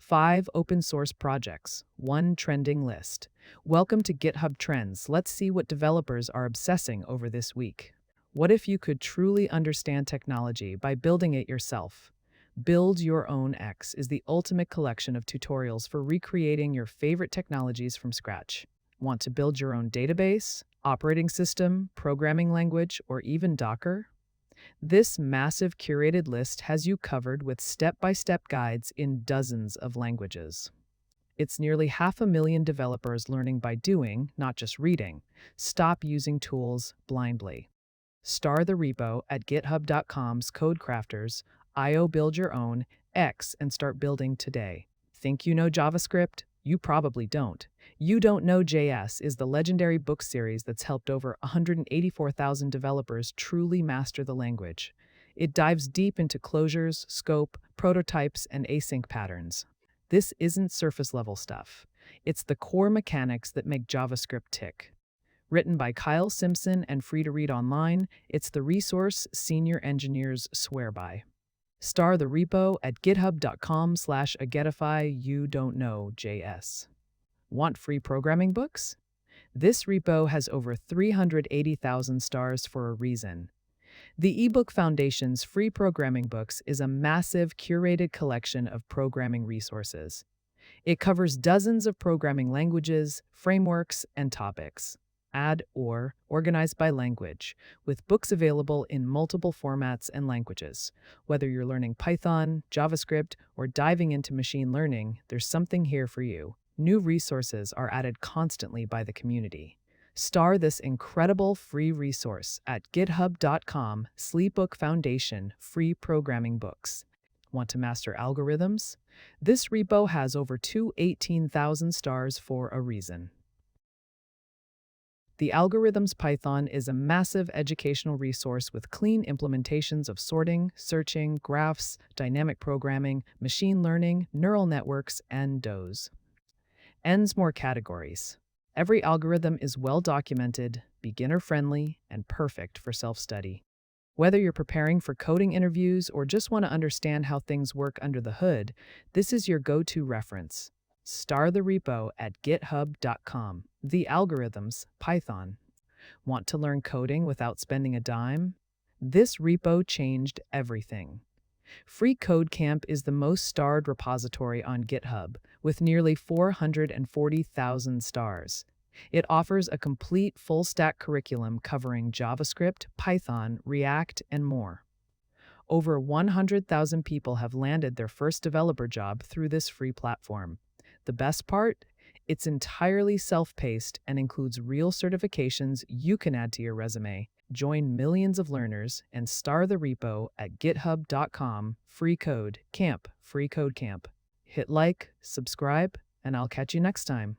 5 open source projects, 1 trending list. Welcome to GitHub Trends. Let's see what developers are obsessing over this week. What if you could truly understand technology by building it yourself? Build Your Own X is the ultimate collection of tutorials for recreating your favorite technologies from scratch. Want to build your own database, operating system, programming language, or even Docker? This massive curated list has you covered with step-by-step guides in dozens of languages. It's nearly 500,000 developers learning by doing, not just reading. Stop using tools blindly. Star the repo at github.com's codecrafters, build your own X and start building today. Think you know JavaScript? You probably don't. You Don't Know JS is the legendary book series that's helped over 184,000 developers truly master the language. It dives deep into closures, scope, prototypes, and async patterns. This isn't surface-level stuff. It's the core mechanics that make JavaScript tick. Written by Kyle Simpson and free to read online, it's the resource senior engineers swear by. Star the repo at github.com/agetify you don't know JS. Want free programming books? This repo has over 380,000 stars for a reason. The eBook Foundation's free programming books is a massive curated collection of programming resources. It covers dozens of programming languages, frameworks, and topics. Add or organized by language, with books available in multiple formats and languages. Whether you're learning Python, JavaScript, or diving into machine learning, there's something here for you. New resources are added constantly by the community. Star this incredible free resource at github.com/Sleepbook Foundation free programming books. Want to master algorithms? This repo has over 218,000 stars for a reason. TheAlgorithms Python is a massive educational resource with clean implementations of sorting, searching, graphs, dynamic programming, machine learning, neural networks, and DOS. Ends more categories. Every algorithm is well documented, beginner-friendly, and perfect for self-study. Whether you're preparing for coding interviews or just want to understand how things work under the hood, this is your go-to reference. Star the repo at github.com. TheAlgorithms Python. Want to learn coding without spending a dime? This repo changed everything. freeCodeCamp is the most starred repository on GitHub, with nearly 440,000 stars. It offers a complete full-stack curriculum covering JavaScript, Python, React, and more. Over 100,000 people have landed their first developer job through this free platform. The best part? It's entirely self-paced and includes real certifications you can add to your resume. Join millions of learners and star the repo at github.com freeCodeCamp. Hit like, subscribe, and I'll catch you next time.